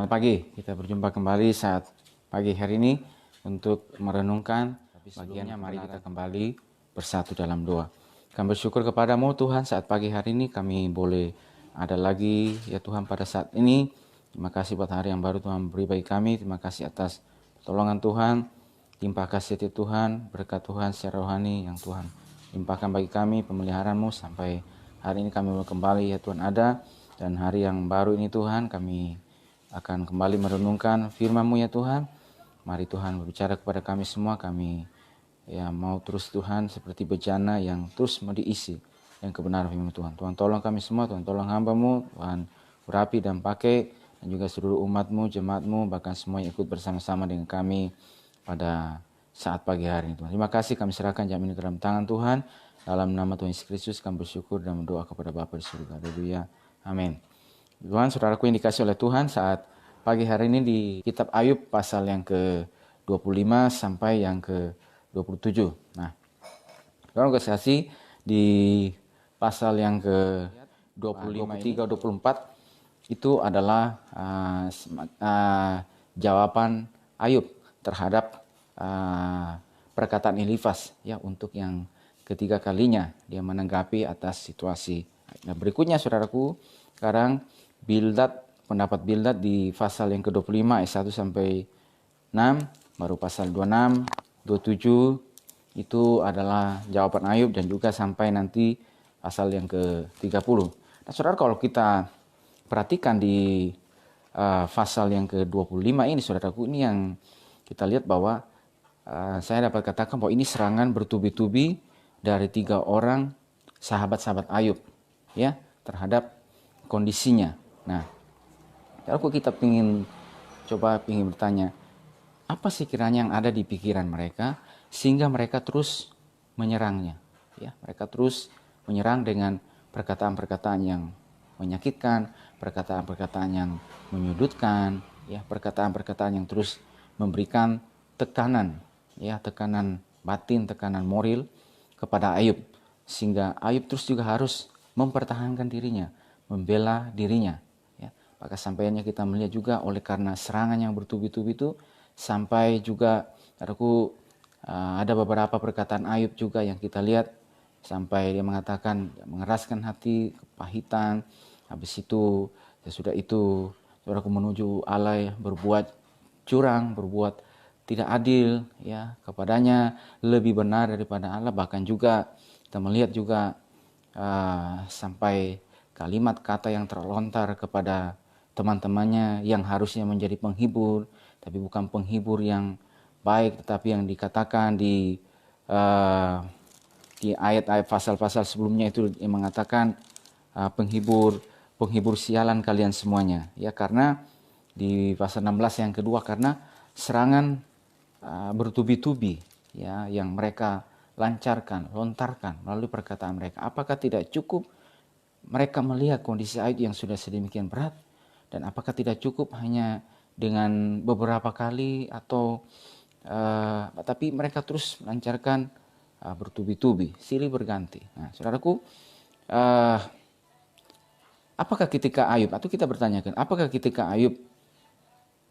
Selamat pagi, kita berjumpa kembali saat pagi hari ini untuk merenungkan bagiannya. Mari kita kembali bersatu dalam doa. Kami bersyukur kepadamu Tuhan saat pagi hari ini kami boleh ada lagi ya Tuhan pada saat ini. Terima kasih buat hari yang baru Tuhan beri bagi kami. Terima kasih atas pertolongan Tuhan, limpah kasih Tuhan, berkat Tuhan secara rohani yang Tuhan limpahkan bagi kami, pemeliharaan-Mu sampai hari ini kami boleh kembali ya Tuhan ada. Dan hari yang baru ini Tuhan kami akan kembali merenungkan firman-Mu ya Tuhan. Mari Tuhan berbicara kepada kami semua. Kami ya mau terus Tuhan seperti bejana yang terus mau diisi yang kebenaran firman Tuhan. Tuhan tolong kami semua, Tuhan tolong hamba-Mu, Tuhan urapi dan pakai, dan juga seluruh umat-Mu, jemaat-Mu, bahkan semua yang ikut bersama-sama dengan kami pada saat pagi hari ini Tuhan. Terima kasih kami serahkan jam ini ke dalam tangan Tuhan. Dalam nama Tuhan Yesus Kristus kami bersyukur dan berdoa kepada Bapa di surga. Haleluya. Amin. Tuhan, saudaraku yang dikasih oleh Tuhan, saat pagi hari ini di kitab Ayub pasal yang ke-25 sampai yang ke-27. Nah, saudara kasih di pasal yang ke-25, 23, 24 itu adalah jawaban Ayub terhadap perkataan Elifas ya untuk yang ketiga kalinya dia menanggapi atas situasi. Nah, berikutnya saudaraku, sekarang pendapat Bildad di pasal yang ke-25 ayat 1 sampai 6, baru pasal 26, 27 itu adalah jawaban Ayub dan juga sampai nanti pasal yang ke-30. Nah, saudara, kalau kita perhatikan di pasal yang ke-25 ini saudaraku, ini yang kita lihat bahwa saya dapat katakan bahwa ini serangan bertubi-tubi dari 3 orang sahabat-sahabat Ayub ya terhadap kondisinya. Nah, kalau kita ingin bertanya, apa sih kiranya yang ada di pikiran mereka sehingga mereka terus menyerangnya? Ya, mereka terus menyerang dengan perkataan-perkataan yang menyakitkan, perkataan-perkataan yang menyudutkan, ya, perkataan-perkataan yang terus memberikan tekanan, ya, tekanan batin, tekanan moral kepada Ayub, sehingga Ayub terus juga harus mempertahankan dirinya, membela dirinya. Ya, maka sampainya kita melihat juga oleh karena serangan yang bertubi-tubi itu sampai juga ada beberapa perkataan Ayub juga yang kita lihat sampai dia mengatakan mengeraskan hati, kepahitan. Habis itu sesudah itu saudaraku menuju Allah berbuat curang, berbuat tidak adil ya kepadanya, lebih benar daripada Allah. Bahkan juga kita melihat juga sampai kalimat kata yang terlontar kepada teman-temannya yang harusnya menjadi penghibur, tapi bukan penghibur yang baik, tetapi yang dikatakan di ayat-ayat pasal-pasal sebelumnya itu yang mengatakan penghibur sialan kalian semuanya. Ya, karena di pasal 16 yang kedua, karena serangan bertubi-tubi ya yang mereka lontarkan melalui perkataan mereka. Apakah tidak cukup mereka melihat kondisi Ayub yang sudah sedemikian berat, dan apakah tidak cukup hanya dengan beberapa kali atau tapi mereka terus melancarkan bertubi-tubi, silih berganti. Nah, saudaraku, apakah ketika Ayub, atau kita bertanyakan, apakah ketika Ayub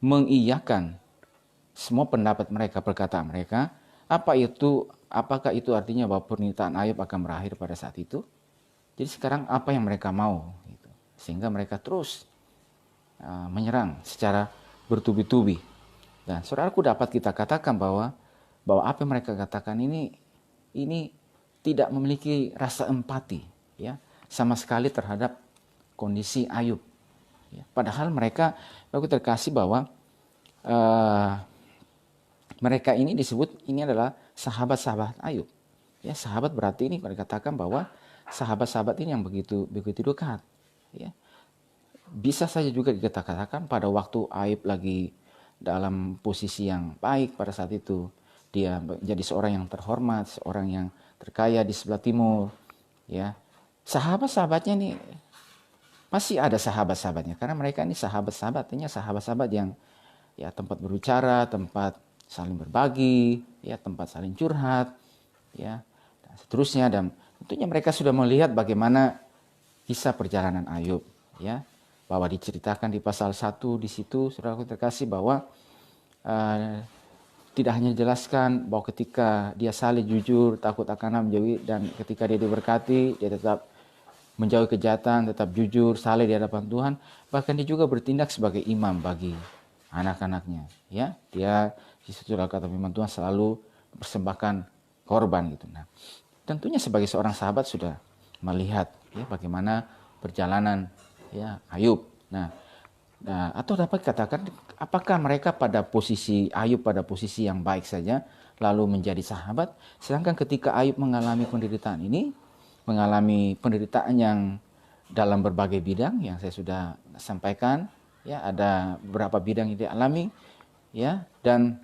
mengiyakan semua pendapat mereka, perkataan mereka, apakah itu artinya bahwa permintaan Ayub akan berakhir pada saat itu? Jadi sekarang apa yang mereka mau gitu. Sehingga mereka terus menyerang secara bertubi-tubi. Dan saudaraku, dapat kita katakan bahwa apa yang mereka katakan ini tidak memiliki rasa empati ya sama sekali terhadap kondisi Ayub ya. Padahal mereka, aku terkasih bahwa mereka ini disebut ini adalah sahabat-sahabat Ayub. Ya, sahabat berarti ini mereka katakan bahwa sahabat-sahabat ini yang begitu dekat. Ya. Bisa saja juga kita katakan pada waktu Ayub lagi dalam posisi yang baik pada saat itu, dia menjadi seorang yang terhormat, seorang yang terkaya di sebelah timur. Ya, sahabat-sahabatnya ini masih ada sahabat-sahabatnya, karena mereka ini sahabat-sahabatnya sahabat-sahabat yang ya tempat berbicara, tempat saling berbagi, ya tempat saling curhat, ya dan seterusnya. Dan tentunya mereka sudah melihat bagaimana kisah perjalanan Ayub, ya bahwa diceritakan di pasal 1 di situ, saudaraku terkasih, bahwa tidak hanya dijelaskan bahwa ketika dia saleh, jujur, takut akan Allah, menjauhi, dan ketika dia diberkati, dia tetap menjauhi kejahatan, tetap jujur, saleh di hadapan Tuhan. Bahkan dia juga bertindak sebagai imam bagi anak-anaknya. Ya, dia sesuai kata firman Tuhan selalu persembahkan korban gitu. Nah, tentunya sebagai seorang sahabat sudah melihat ya bagaimana perjalanan ya Ayub. Nah, atau dapat katakan apakah mereka pada posisi Ayub pada posisi yang baik saja lalu menjadi sahabat, sedangkan ketika Ayub mengalami penderitaan ini, mengalami penderitaan yang dalam berbagai bidang yang saya sudah sampaikan, ya ada beberapa bidang yang dialami, ya, dan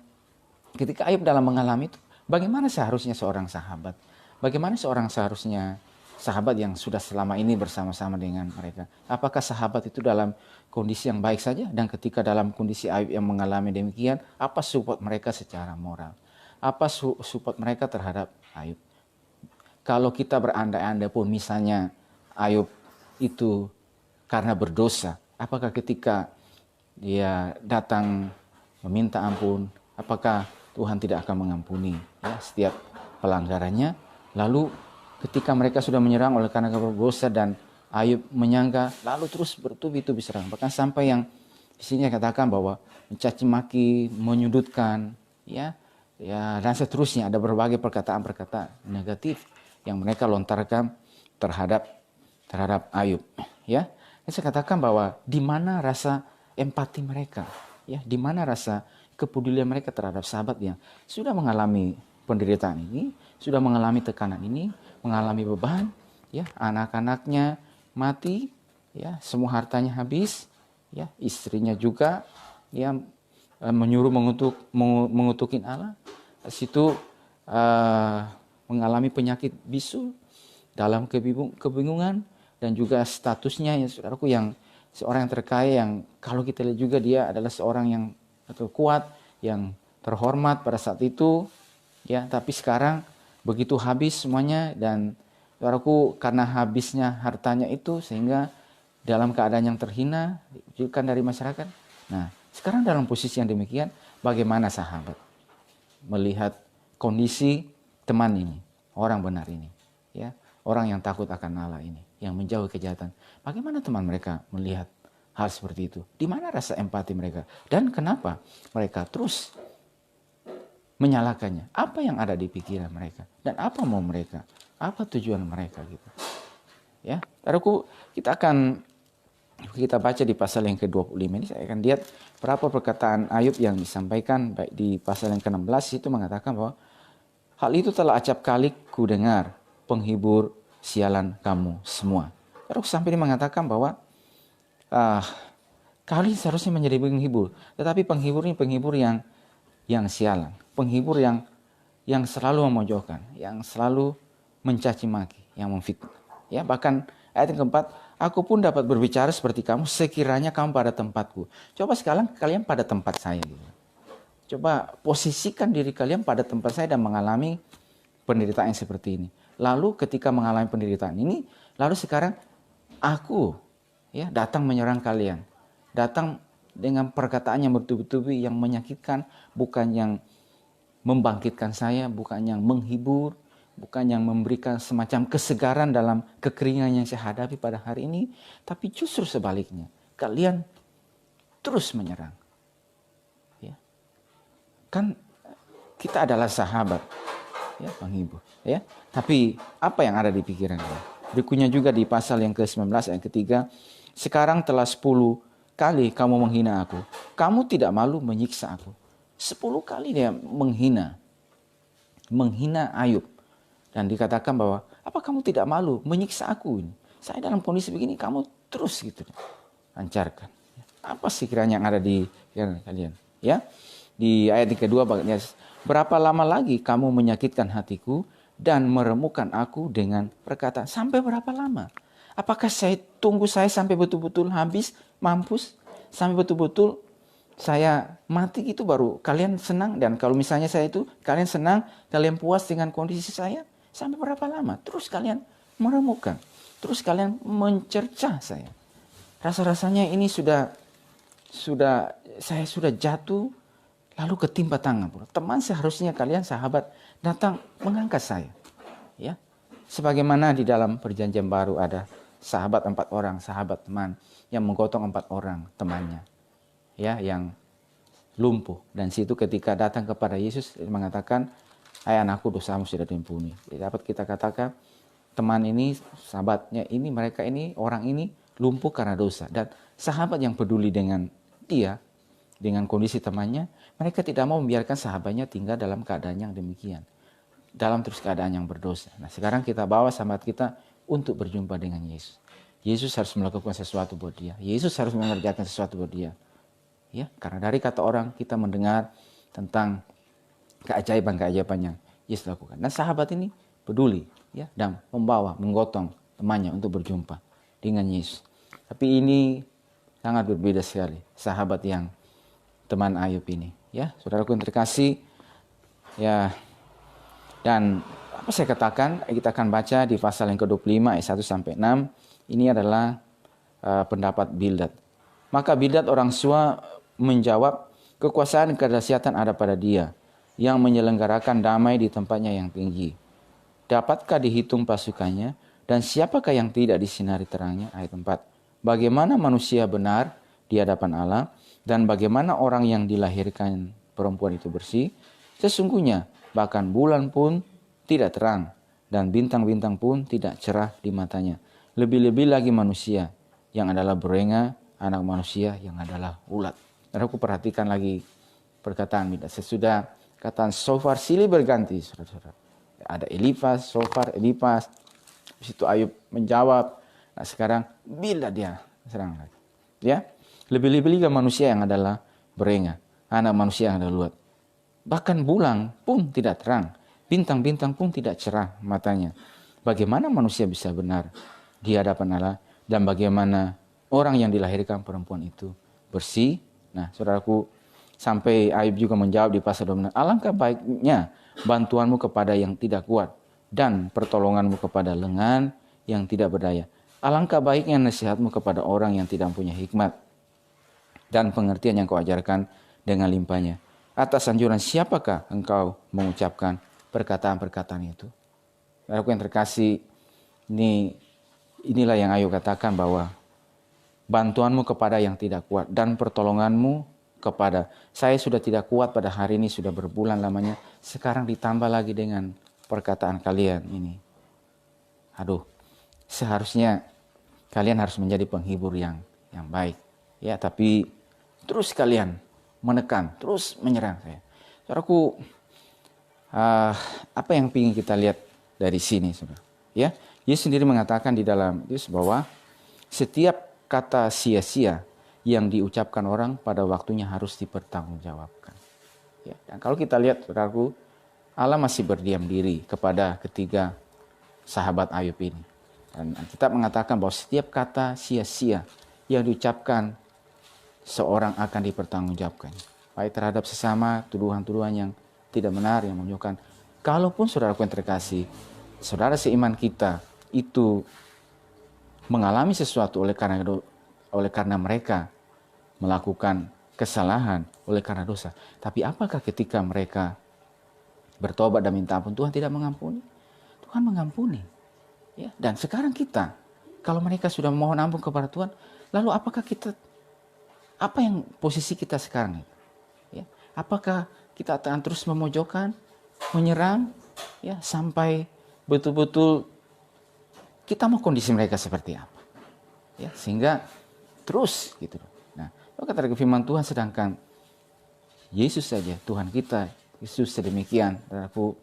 ketika Ayub dalam mengalami itu, bagaimana seharusnya seorang sahabat? Bagaimana seorang seharusnya sahabat yang sudah selama ini bersama-sama dengan mereka? Apakah sahabat itu dalam kondisi yang baik saja? Dan ketika dalam kondisi Ayub yang mengalami demikian, apa support mereka secara moral? Apa support mereka terhadap Ayub? Kalau kita berandai-andai pun misalnya Ayub itu karena berdosa, apakah ketika dia datang meminta ampun, apakah Tuhan tidak akan mengampuni ya, setiap pelanggarannya? Lalu ketika mereka sudah menyerang oleh karena berdosa dan Ayub menyangka, lalu terus bertubi-tubi serang. Bahkan sampai yang di sini katakan bahwa mencaci maki, menyudutkan, ya, dan seterusnya. Ada berbagai perkataan-perkataan negatif yang mereka lontarkan terhadap Ayub. Ya, saya katakan bahwa di mana rasa empati mereka, ya, di mana rasa kepedulian mereka terhadap sahabat yang sudah mengalami penderitaan ini, sudah mengalami tekanan ini, mengalami beban, ya, anak-anaknya mati, ya, semua hartanya habis, ya, istrinya juga, ya, menyuruh mengutukin Allah, situ mengalami penyakit bisu, dalam kebingungan, dan juga statusnya ya saudaraku yang seorang yang terkaya, yang kalau kita lihat juga dia adalah seorang yang kuat, yang terhormat pada saat itu, ya, tapi sekarang begitu habis semuanya, dan saudaraku karena habisnya hartanya itu sehingga dalam keadaan yang terhina, dijauhkan dari masyarakat. Nah, sekarang dalam posisi yang demikian, bagaimana sahabat melihat kondisi teman ini, orang benar ini, ya, orang yang takut akan Allah ini, yang menjauhi kejahatan? Bagaimana teman mereka melihat hal seperti itu? Di mana rasa empati mereka? Dan kenapa mereka terus menyalahkannya? Apa yang ada di pikiran mereka? Dan apa mau mereka? Apa tujuan mereka gitu? Ya, saudaraku, kita baca di pasal yang ke-25 ini, saya akan lihat berapa perkataan Ayub yang disampaikan. Baik di pasal yang ke-16 itu mengatakan bahwa hal itu telah acap kali ku dengar, penghibur sialan kamu semua. Terus sampai dia mengatakan bahwa kalian seharusnya menjadi penghibur, tetapi penghibur ini penghibur yang sialan, penghibur yang selalu memojokkan, yang selalu mencaci maki, yang memfitnah. Ya, bahkan ayat yang keempat, aku pun dapat berbicara seperti kamu sekiranya kamu pada tempatku. Coba sekarang kalian pada tempat saya gitu. Coba posisikan diri kalian pada tempat saya dan mengalami penderitaan seperti ini. Lalu ketika mengalami penderitaan ini, lalu sekarang aku ya datang menyerang kalian. Datang dengan perkataan yang bertubi-tubi, yang menyakitkan, bukan yang membangkitkan saya, bukan yang menghibur, bukan yang memberikan semacam kesegaran dalam kekeringan yang saya hadapi pada hari ini, tapi justru sebaliknya, kalian terus menyerang. Ya. Kan kita adalah sahabat, ya, penghibur, ya. Tapi apa yang ada di pikiran dia? Berikutnya juga di pasal yang ke-19 ayat ketiga, sekarang telah 10 kali kamu menghina aku, kamu tidak malu menyiksa aku. 10 kali dia menghina Ayub. Dan dikatakan bahwa, apa kamu tidak malu menyiksa aku ini? Saya dalam kondisi begini, kamu terus gitu lancarkan. Apa sih kiranya yang ada di pikiran kalian? Ya, di ayat yang kedua, berapa lama lagi kamu menyakitkan hatiku dan meremukkan aku dengan perkataan? Sampai berapa lama? Apakah saya tunggu saya sampai betul-betul habis, mampus, sampai betul-betul saya mati itu baru kalian senang? Dan kalau misalnya saya itu kalian senang, kalian puas dengan kondisi saya, sampai berapa lama? Terus kalian meremukkan, terus kalian mencercah saya. Rasa-rasanya ini saya sudah jatuh lalu ketimpa tangan. Teman, seharusnya kalian sahabat datang mengangkat saya. Ya. Sebagaimana di dalam perjanjian baru ada sahabat 4 orang, sahabat teman yang menggotong 4 orang temannya. Ya, yang lumpuh. Dan situ ketika datang kepada Yesus mengatakan, "Hai anakku, dosamu sudah diampuni." Jadi dapat kita katakan teman ini, sahabatnya ini, mereka ini, orang ini lumpuh karena dosa. Dan sahabat yang peduli dengan dia, dengan kondisi temannya, mereka tidak mau membiarkan sahabatnya tinggal dalam keadaan yang demikian. Dalam terus keadaan yang berdosa. Nah, sekarang kita bawa sahabat kita untuk berjumpa dengan Yesus. Yesus harus melakukan sesuatu buat dia. Yesus harus mengerjakan sesuatu buat dia. Ya, karena dari kata orang kita mendengar tentang keajaiban-keajaiban yang Yesus lakukan. Nah, sahabat ini peduli, ya, dan membawa, menggotong temannya untuk berjumpa dengan Yesus. Tapi ini sangat berbeda sekali, sahabat yang teman Ayub ini. Ya, saudaraku yang terkasih, ya, dan apa saya katakan, kita akan baca di pasal yang ke-25 ayat 1-6. Ini adalah pendapat Bildad. Maka Bildad orang Sua menjawab, "Kekuasaan dan kedahsyatan ada pada Dia yang menyelenggarakan damai di tempatnya yang tinggi. Dapatkah dihitung pasukannya, dan siapakah yang tidak disinari terangnya?" Ayat 4. "Bagaimana manusia benar di hadapan Allah, dan bagaimana orang yang dilahirkan perempuan itu bersih? Sesungguhnya bahkan bulan pun tidak terang, dan bintang-bintang pun tidak cerah di matanya. Lebih-lebih lagi manusia yang adalah berenga, anak manusia yang adalah ulat." Dan aku perhatikan lagi perkataan Bildad. Sesudah kataan Sofar silih berganti, saudara-saudara. Ada Elifas, Sofar, Elifas. Di situ Ayub menjawab. Nah, sekarang Bildad dia serang lagi. Ya, lebih-lebih lagi manusia yang adalah berenga, anak manusia yang adalah ulat. Bahkan bulan pun tidak terang, bintang-bintang pun tidak cerah matanya. Bagaimana manusia bisa benar di hadapan Allah, dan bagaimana orang yang dilahirkan perempuan itu bersih? Nah, saudaraku, sampai Ayub juga menjawab di pasal 26, "Alangkah baiknya bantuanmu kepada yang tidak kuat, dan pertolonganmu kepada lengan yang tidak berdaya. Alangkah baiknya nasihatmu kepada orang yang tidak punya hikmat, dan pengertian yang kau ajarkan dengan limpahnya. Atas anjuran siapakah engkau mengucapkan perkataan-perkataan itu?" Aku yang terkasih, inilah yang Ayub katakan, bahwa bantuanmu kepada yang tidak kuat dan pertolonganmu kepada, saya sudah tidak kuat pada hari ini, sudah berbulan lamanya, sekarang ditambah lagi dengan perkataan kalian ini. Aduh, seharusnya kalian harus menjadi penghibur yang baik. Ya, tapi terus kalian menekan, terus menyerang saya. Saudaraku, apa yang ingin kita lihat dari sini, saudara? Ya, Yesus sendiri mengatakan di dalam Yesus bahwa setiap kata sia-sia yang diucapkan orang pada waktunya harus dipertanggungjawabkan. Ya, dan kalau kita lihat, saudaraku, Allah masih berdiam diri kepada ketiga sahabat Ayub ini. Dan kita mengatakan bahwa setiap kata sia-sia yang diucapkan seorang akan dipertanggungjawabkan. Baik terhadap sesama, tuduhan-tuduhan yang tidak benar, yang menunjukkan. Kalaupun saudaraku yang terkasih, saudara seiman kita itu mengalami sesuatu oleh karena mereka melakukan kesalahan, oleh karena dosa. Tapi apakah ketika mereka bertobat dan minta ampun, Tuhan tidak mengampuni? Tuhan mengampuni. Ya, dan sekarang kita, kalau mereka sudah mohon ampun kepada Tuhan, lalu apa yang posisi kita sekarang? Ya, apakah kita akan terus memojokkan, menyerang, ya, sampai betul-betul kita mau kondisi mereka seperti apa? Ya, sehingga terus gitu. Nah, kata firman Tuhan, sedangkan Yesus saja, Tuhan kita, Yesus sedemikian, aku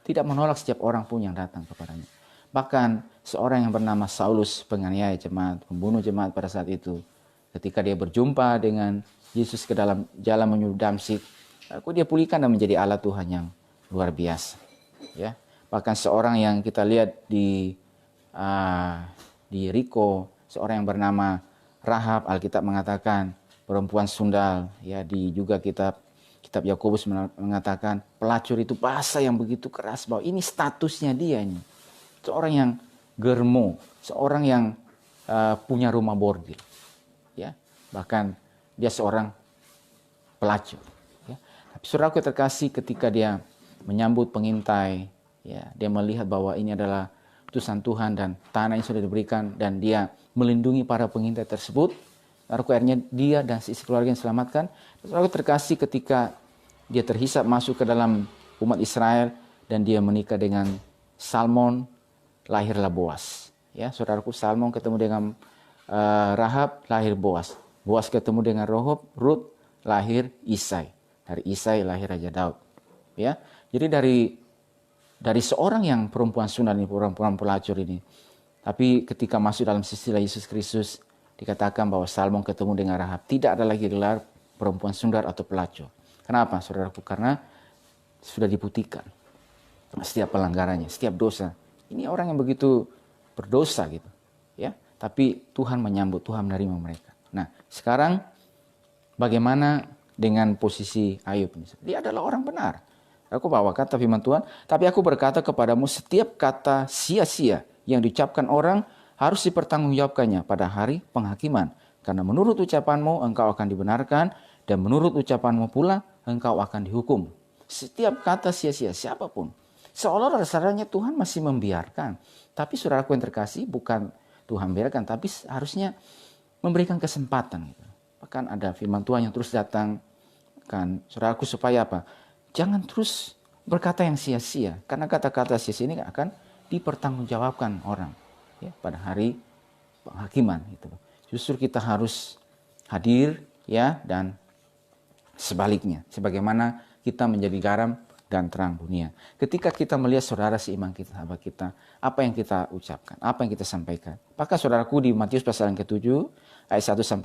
tidak menolak setiap orang pun yang datang kepadanya. Bahkan seorang yang bernama Saulus, penganiaya jemaat, pembunuh jemaat pada saat itu, ketika dia berjumpa dengan Yesus ke dalam jalan menuju Damsyik, dia pulihkan dan menjadi alat Tuhan yang luar biasa. Ya, bahkan seorang yang kita lihat di Yeriko, seorang yang bernama Rahab, Alkitab mengatakan perempuan sundal. Ya, di juga kitab Yakobus mengatakan pelacur itu bahasa yang begitu keras, bahwa ini statusnya dia ini. Seorang yang germo, seorang yang punya rumah bordil. Bahkan dia seorang pelacur. Ya. Tapi saudaraku terkasih, ketika dia menyambut pengintai, ya, dia melihat bahwa ini adalah utusan Tuhan dan tanah yang sudah diberikan, dan dia melindungi para pengintai tersebut. Saudaraku, akhirnya dia dan si keluarga yang selamatkan. Saudaraku terkasih, ketika dia terhisap masuk ke dalam umat Israel dan dia menikah dengan Salmon, lahirlah Boas. Ya, saudaraku, Salmon ketemu dengan Rahab, lahir Boas. Boas ketemu dengan Rut, lahir Isai. Dari Isai lahir Raja Daud. Ya, jadi dari seorang yang perempuan sunat ini, perempuan pelacur ini, tapi ketika masuk dalam silsilah Yesus Kristus, dikatakan bahwa Salmon ketemu dengan Rahab, tidak ada lagi gelar perempuan sundar atau pelacur. Kenapa, saudaraku? Karena sudah dibuktikan setiap pelanggarannya, setiap dosa. Ini orang yang begitu berdosa gitu, ya. Tapi Tuhan menyambut, Tuhan menerima mereka. Nah, sekarang bagaimana dengan posisi Ayub ini? Dia adalah orang benar. Aku bawa kata firman Tuhan, tapi aku berkata kepadamu, setiap kata sia-sia yang diucapkan orang harus dipertanggungjawabkannya pada hari penghakiman. Karena menurut ucapanmu engkau akan dibenarkan, dan menurut ucapanmu pula engkau akan dihukum. Setiap kata sia-sia, siapapun. Seolah-olah rasanya Tuhan masih membiarkan. Tapi saudaraku yang terkasih, bukan Tuhan biarkan, tapi harusnya memberikan kesempatan. Bahkan ada firman Tuhan yang terus datang, kan, saudaraku, supaya apa? Jangan terus berkata yang sia-sia, karena kata-kata sia-sia ini akan dipertanggungjawabkan orang, ya, pada hari penghakiman. Gitu. Justru kita harus hadir, ya, dan sebaliknya, sebagaimana kita menjadi garam dan terang dunia. Ketika kita melihat saudara seiman kita, sahabat kita, apa yang kita ucapkan, apa yang kita sampaikan. Maka saudaraku, di Matius pasal yang ke-7 ayat 1-5,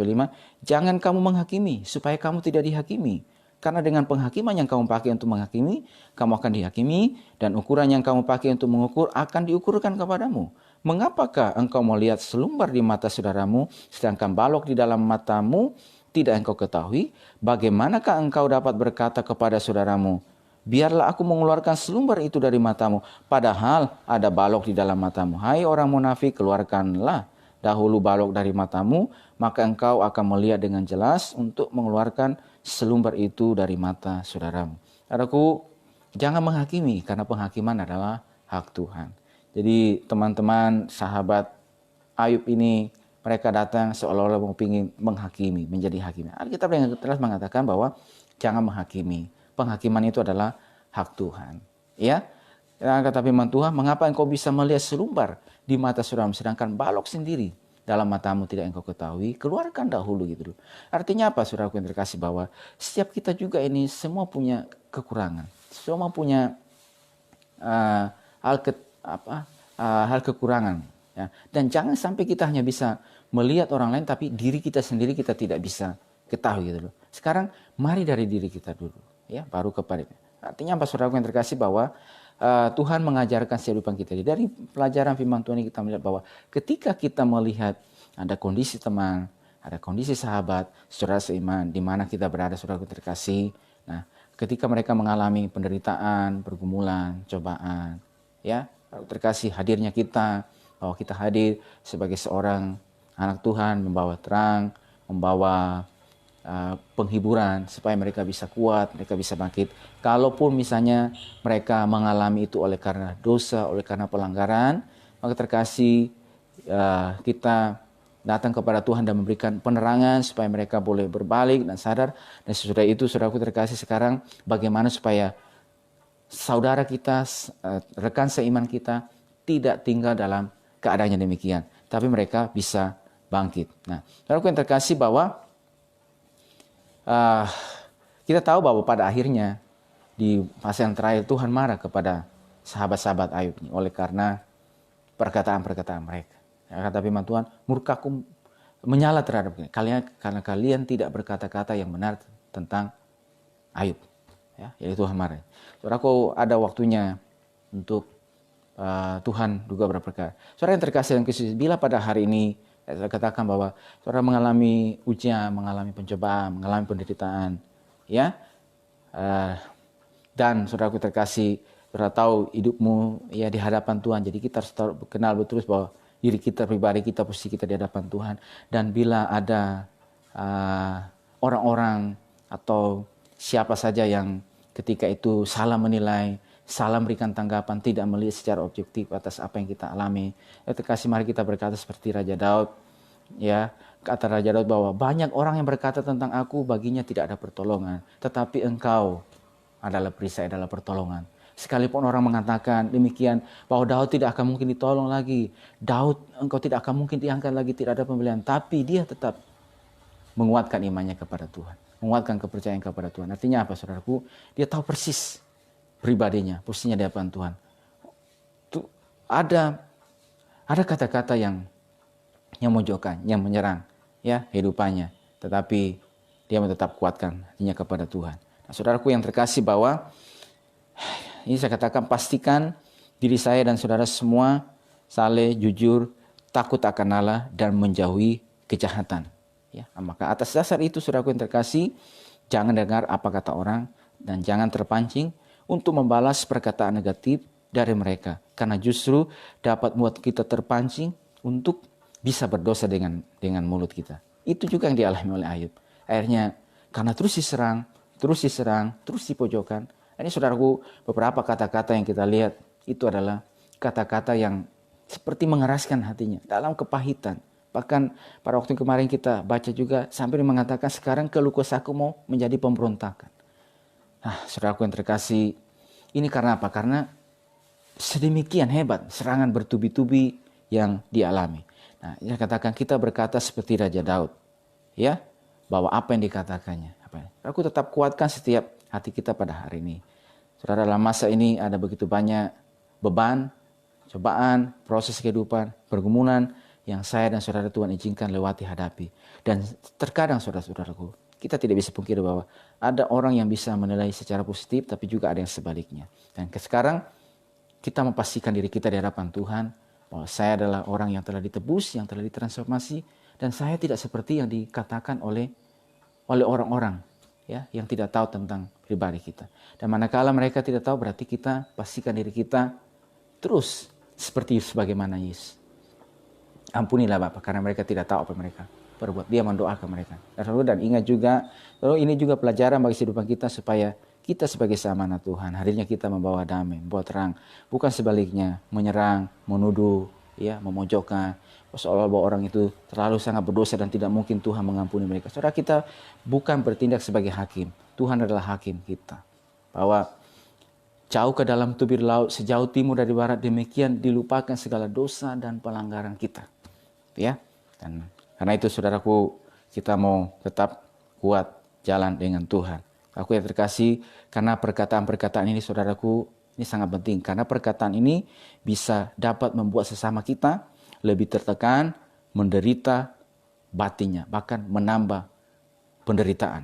jangan kamu menghakimi supaya kamu tidak dihakimi. Karena dengan penghakiman yang kamu pakai untuk menghakimi, kamu akan dihakimi, dan ukuran yang kamu pakai untuk mengukur akan diukurkan kepadamu. Mengapakah engkau melihat selumbar di mata saudaramu, sedangkan balok di dalam matamu tidak engkau ketahui? Bagaimanakah engkau dapat berkata kepada saudaramu, biarlah aku mengeluarkan selumbar itu dari matamu, padahal ada balok di dalam matamu? Hai orang munafik, keluarkanlah dahulu balok dari matamu, maka engkau akan melihat dengan jelas untuk mengeluarkan selumbar itu dari mata saudaramu. Saudaraku, jangan menghakimi, karena penghakiman adalah hak Tuhan. Jadi teman-teman, sahabat Ayub ini, mereka datang seolah-olah ingin menghakimi, menjadi hakim. Alkitab yang telah mengatakan bahwa jangan menghakimi. Penghakiman itu adalah hak Tuhan. Ya, kata firman Tuhan, mengapa engkau bisa melihat selumbar di mata saudaramu, sedangkan balok sendiri dalam matamu tidak engkau ketahui? Keluarkan dahulu gitu. Artinya apa, saudaraku yang terkasih, bahwa setiap kita juga ini semua punya kekurangan, semua punya hal kekurangan. Ya. Dan jangan sampai kita hanya bisa melihat orang lain, tapi diri kita sendiri kita tidak bisa ketahui gitu loh. Sekarang mari dari diri kita dulu, ya, baru kepada. Artinya apa, saudaraku yang terkasih, bahwa Tuhan mengajarkan kehidupan kita. Dari pelajaran firman Tuhan ini kita melihat bahwa ketika kita melihat ada kondisi teman, ada kondisi sahabat, saudara seiman, di mana kita berada, saudaraku terkasih. Nah, ketika mereka mengalami penderitaan, pergumulan, cobaan, ya, terkasih, hadirnya kita, bahwa kita hadir sebagai seorang anak Tuhan, membawa terang, membawa penghiburan supaya mereka bisa kuat, mereka bisa bangkit. Kalaupun misalnya mereka mengalami itu oleh karena dosa, oleh karena pelanggaran, maka terkasih kita datang kepada Tuhan dan memberikan penerangan supaya mereka boleh berbalik dan sadar. Dan sesudah itu, saudaraku terkasih, sekarang bagaimana supaya saudara kita, rekan seiman kita tidak tinggal dalam keadaan yang demikian, tapi mereka bisa bangkit. Nah, saudaraku yang terkasih, bahwa kita tahu bahwa pada akhirnya di masa yang terakhir Tuhan marah kepada sahabat-sahabat Ayub ini oleh karena perkataan-perkataan mereka. Ya, kata firman Tuhan, murkaku menyala terhadap kalian karena kalian tidak berkata-kata yang benar tentang Ayub. Ya, jadi Tuhan marah. Saudaraku, ada waktunya untuk Tuhan juga berperkara. Saudara yang terkasih dan khusus, bila pada hari ini saya katakan bahwa saudara mengalami ujian, mengalami pencobaan, mengalami penderitaan, ya, dan saudaraku terkasih, saudara tahu hidupmu ya di hadapan Tuhan. Jadi kita harus kenal betul bahwa diri kita pribadi, kita posisi kita di hadapan Tuhan. Dan bila ada orang-orang atau siapa saja yang ketika itu salah menilai, salah memberikan tanggapan, tidak melihat secara objektif atas apa yang kita alami. Terkasih, mari kita berkata seperti Raja Daud, ya, kata Raja Daud bahwa banyak orang yang berkata tentang aku, baginya tidak ada pertolongan, tetapi engkau adalah perisai, adalah pertolongan. Sekalipun orang mengatakan demikian, bahwa Daud tidak akan mungkin ditolong lagi, Daud, engkau tidak akan mungkin diangkat lagi, tidak ada pembelian, tapi dia tetap menguatkan imannya kepada Tuhan, menguatkan kepercayaan kepada Tuhan. Artinya apa, saudaraku? Dia tahu persis pribadinya, posisinya di hadapan Tuhan. Tuh, ada kata-kata yang memojokkan, yang menyerang, ya, kehidupannya, tetapi dia tetap kuatkan hatinya kepada Tuhan. Nah, saudaraku yang terkasih, bahwa ini saya katakan, pastikan diri saya dan saudara semua saleh, jujur, takut akan Allah, dan menjauhi kejahatan. Ya, maka atas dasar itu, saudaraku yang terkasih, jangan dengar apa kata orang dan jangan terpancing untuk membalas perkataan negatif dari mereka, karena justru dapat membuat kita terpancing untuk bisa berdosa dengan mulut kita. Itu juga yang dialami oleh Ayub. Akhirnya karena terus diserang, terus dipojokkan. Ini, saudaraku, beberapa kata-kata yang kita lihat itu adalah kata-kata yang seperti mengeraskan hatinya dalam kepahitan. Bahkan pada waktu kemarin kita baca juga sampai mengatakan sekarang keluh kesahku mau menjadi pemberontakan. Nah, saudaraku yang terkasih, ini karena apa? Karena sedemikian hebat serangan bertubi-tubi yang dialami. Nah, saya katakan kita berkata seperti Raja Daud, ya, bahwa apa yang dikatakannya. Aku tetap kuatkan setiap hati kita pada hari ini. Saudara, dalam masa ini ada begitu banyak beban, cobaan, proses kehidupan, pergumulan yang saya dan saudara Tuhan izinkan lewati, hadapi. Dan terkadang, saudara-saudaraku, kita tidak bisa pungkiri bahwa ada orang yang bisa menilai secara positif, tapi juga ada yang sebaliknya. Dan sekarang kita memastikan diri kita di hadapan Tuhan, bahwa saya adalah orang yang telah ditebus, yang telah ditransformasi, dan saya tidak seperti yang dikatakan oleh orang-orang, ya, yang tidak tahu tentang pribadi kita. Dan manakala mereka tidak tahu, berarti kita pastikan diri kita terus seperti sebagaimana Yesus. Ampunilah Bapa, karena mereka tidak tahu apa mereka perbuat. Dia mendoakan mereka. Dan ingat juga, ini juga pelajaran bagi kehidupan kita, supaya kita sebagai sama-sama Tuhan, hadirnya kita membawa damai, membawa terang, bukan sebaliknya, menyerang, menuduh, ya, memojokkan, seolah bahwa orang itu terlalu sangat berdosa dan tidak mungkin Tuhan mengampuni mereka. Saudara, kita bukan bertindak sebagai hakim. Tuhan adalah hakim kita. Bahwa jauh ke dalam tubir laut, sejauh timur dari barat, demikian dilupakan segala dosa dan pelanggaran kita. Ya, dan karena itu, saudaraku, kita mau tetap kuat jalan dengan Tuhan. Aku yang terkasih, karena perkataan-perkataan ini, saudaraku, ini sangat penting. Karena perkataan ini bisa dapat membuat sesama kita lebih tertekan, menderita batinnya, bahkan menambah penderitaan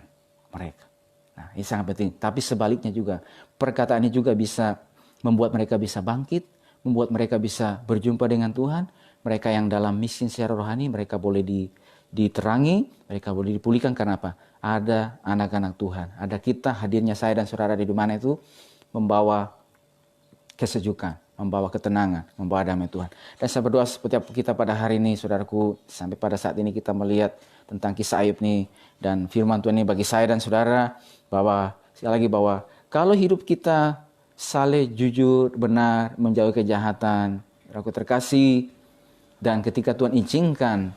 mereka. Nah, ini sangat penting. Tapi sebaliknya juga, perkataan ini juga bisa membuat mereka bisa bangkit, membuat mereka bisa berjumpa dengan Tuhan. Mereka yang dalam miskin secara rohani, mereka boleh diterangi, mereka boleh dipulihkan. Karena apa? Ada anak-anak Tuhan, ada kita, hadirnya saya dan saudara di mana itu membawa kesejukan, membawa ketenangan, membawa damai Tuhan. Dan saya berdoa setiap kita pada hari ini, saudaraku, sampai pada saat ini kita melihat tentang kisah Ayub ini dan firman Tuhan ini bagi saya dan saudara, bahwa sekali lagi, bahwa kalau hidup kita saleh, jujur, benar, menjauhi kejahatan, saudaraku terkasih, dan ketika Tuhan izinkan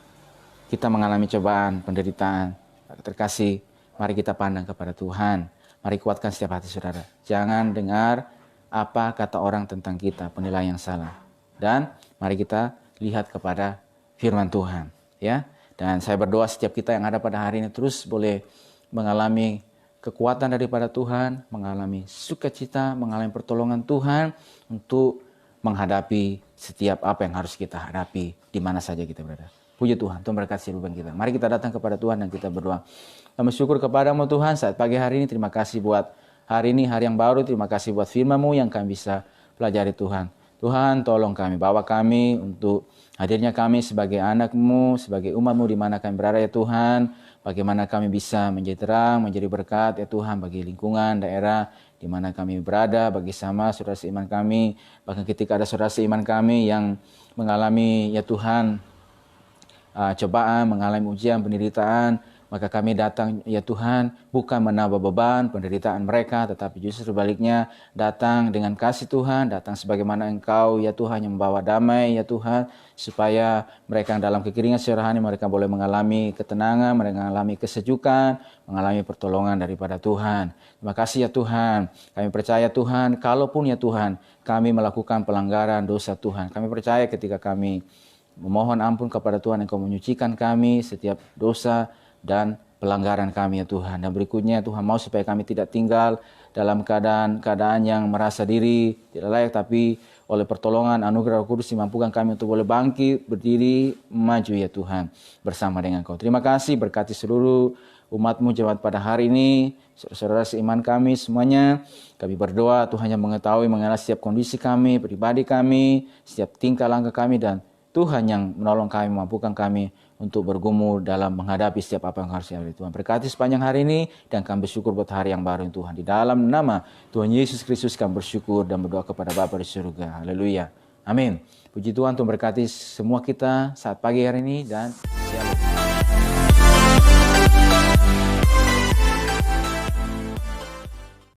kita mengalami cobaan, penderitaan, terkasih, mari kita pandang kepada Tuhan. Mari kuatkan setiap hati saudara. Jangan dengar apa kata orang tentang kita, penilaian yang salah. Dan mari kita lihat kepada firman Tuhan, ya. Dan saya berdoa setiap kita yang ada pada hari ini terus boleh mengalami kekuatan daripada Tuhan, mengalami sukacita, mengalami pertolongan Tuhan untuk menghadapi setiap apa yang harus kita hadapi di mana saja kita berada. Puji Tuhan, Tuhan berkati kehidupan kita. Mari kita datang kepada Tuhan dan kita berdoa. Kami syukur kepadamu Tuhan saat pagi hari ini. Terima kasih buat hari ini, hari yang baru. Terima kasih buat firman-Mu yang kami bisa pelajari Tuhan. Tuhan, tolong kami, bawa kami untuk hadirnya kami sebagai anak-Mu, sebagai umat-Mu di mana kami berada ya Tuhan. Bagaimana kami bisa menjadi terang, menjadi berkat ya Tuhan bagi lingkungan, daerah di mana kami berada, bagi sama saudara seiman kami. Bahkan ketika ada saudara seiman kami yang mengalami ya Tuhan cobaan, mengalami ujian, penderitaan, Maka kami datang ya Tuhan bukan menambah beban penderitaan mereka, tetapi justru sebaliknya datang dengan kasih Tuhan, datang sebagaimana Engkau ya Tuhan yang membawa damai ya Tuhan, supaya mereka yang dalam kekeringan secara rohani mereka boleh mengalami ketenangan, mereka mengalami kesejukan, mengalami pertolongan daripada Tuhan. Terima kasih ya Tuhan. Kami percaya Tuhan, kalaupun ya Tuhan kami melakukan pelanggaran dosa Tuhan, kami percaya ketika kami memohon ampun kepada Tuhan, Engkau menyucikan kami setiap dosa dan pelanggaran kami ya Tuhan. Dan berikutnya Tuhan mau supaya kami tidak tinggal dalam keadaan yang merasa diri tidak layak, tapi oleh pertolongan anugerah Roh Kudus dimampukan kami untuk boleh bangkit, berdiri, maju ya Tuhan bersama dengan Kau. Terima kasih, berkati seluruh umat-Mu jemaat pada hari ini, saudara seiman kami semuanya. Kami berdoa Tuhan yang mengetahui mengenai setiap kondisi kami, pribadi kami, setiap tingkah langkah kami, dan Tuhan yang menolong kami, memampukan kami untuk bergumul dalam menghadapi setiap apa yang harus dihadapi Tuhan. Berkati sepanjang hari ini dan kami bersyukur buat hari yang baru Tuhan. Di dalam nama Tuhan Yesus Kristus kami bersyukur dan berdoa kepada Bapa di surga. Haleluya. Amin. Puji Tuhan, Tuhan berkati semua kita saat pagi hari ini dan shalom.